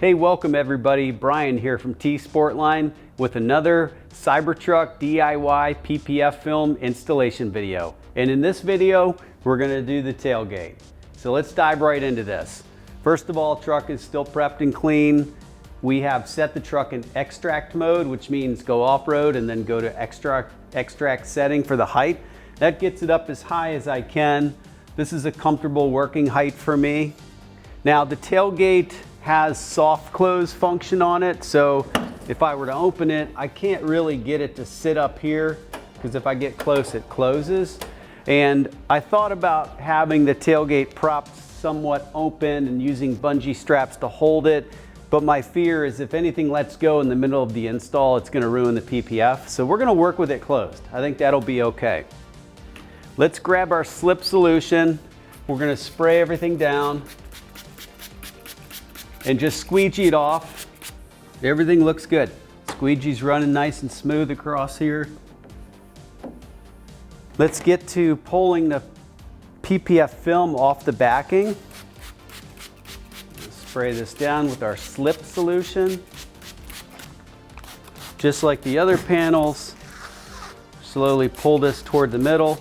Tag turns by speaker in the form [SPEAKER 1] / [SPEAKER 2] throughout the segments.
[SPEAKER 1] Hey, welcome everybody. Brian here from T-sportline with another Cybertruck DIY PPF film installation video. And in this video, we're gonna do the tailgate. So let's dive right into this. First of all, truck is still prepped and clean. We have set the truck in extract mode, which means go off-road and then go to extract setting for the height. That gets it up as high as I can. This is a comfortable working height for me. Now the tailgate has soft close function on it, so if I were to open it, I can't really get it to sit up here because if I get close, it closes. And I thought about having the tailgate propped somewhat open and using bungee straps to hold it, but my fear is if anything lets go in the middle of the install, it's gonna ruin the PPF. So we're gonna work with it closed. I think that'll be okay. Let's grab our slip solution. We're gonna spray everything down and just squeegee it off. Everything looks good. Squeegee's running nice and smooth across here. Let's get to pulling the PPF film off the backing. Spray this down with our slip solution. Just like the other panels, slowly pull this toward the middle.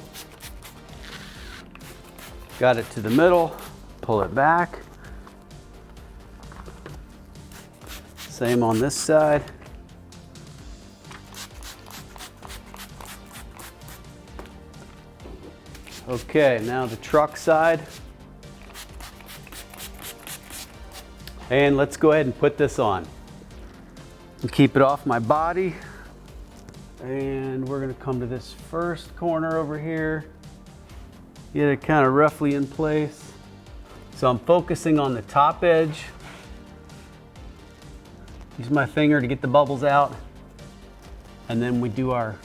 [SPEAKER 1] Got it to the middle, pull it back. Same on this side. Okay, now the truck side. And let's go ahead and put this on. And keep it off my body. And we're gonna come to this first corner over here. Get it kind of roughly in place. So I'm focusing on the top edge. Use my finger to get the bubbles out. And then we do our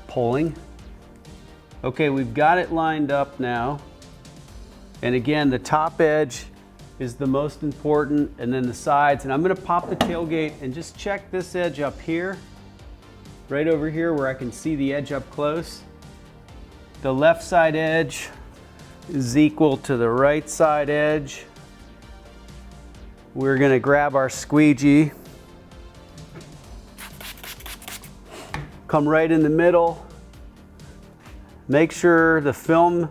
[SPEAKER 1] pulling. Okay, we've got it lined up now. And again, the top edge is the most important, and then the sides. And I'm gonna pop the tailgate and just check this edge up here, right over here where I can see the edge up close. The left side edge is equal to the right side edge. We're gonna grab our squeegee, come right in the middle. Make sure the film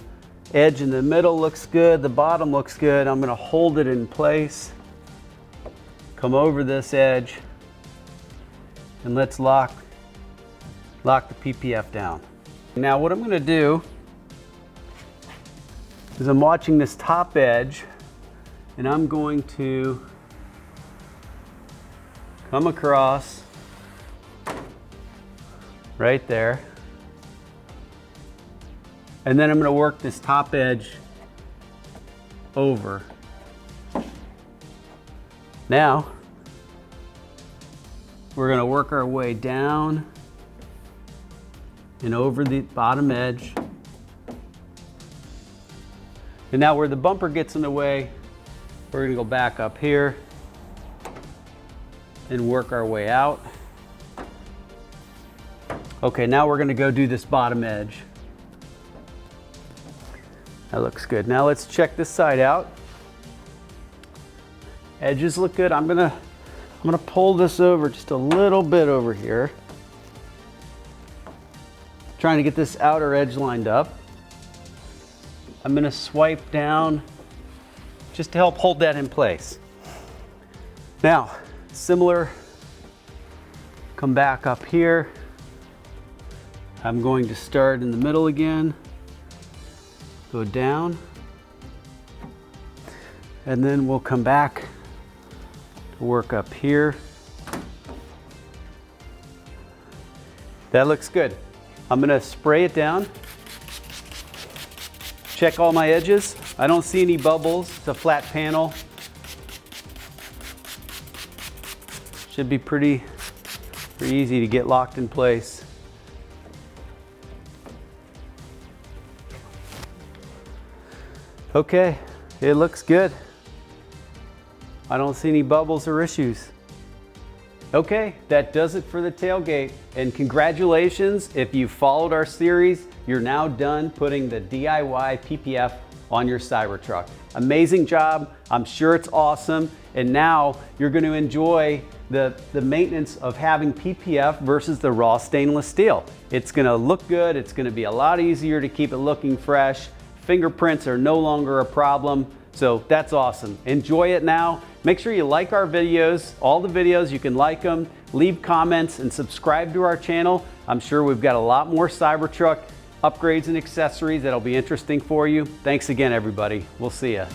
[SPEAKER 1] edge in the middle looks good, the bottom looks good. I'm gonna hold it in place. Come over this edge and let's lock the PPF down. Now what I'm gonna do is I'm watching this top edge and I'm going to come across right there. And then I'm gonna work this top edge over. Now, we're gonna work our way down and over the bottom edge. And now where the bumper gets in the way, we're gonna go back up here and work our way out. Okay, now we're gonna go do this bottom edge. That looks good. Now let's check this side out. Edges look good. I'm gonna pull this over just a little bit over here. Trying to get this outer edge lined up. I'm gonna swipe down just to help hold that in place. Now, similar, come back up here. I'm going to start in the middle again, go down, and then we'll come back to work up here. That looks good. I'm gonna spray it down, check all my edges. I don't see any bubbles, it's a flat panel. Should be pretty easy to get locked in place. Okay, it looks good. I don't see any bubbles or issues. Okay, that does it for the tailgate. And congratulations, if you followed our series, you're now done putting the DIY PPF on your Cybertruck. Amazing job. I'm sure it's awesome. And now you're going to enjoy the maintenance of having PPF versus the raw stainless steel. It's going to look good. It's going to be a lot easier to keep it looking fresh. Fingerprints are no longer a problem. So that's awesome. Enjoy it now. Make sure you like our videos, all the videos, you can like them, leave comments and subscribe to our channel. I'm sure we've got a lot more Cybertruck upgrades and accessories that'll be interesting for you. Thanks again, everybody. We'll see ya.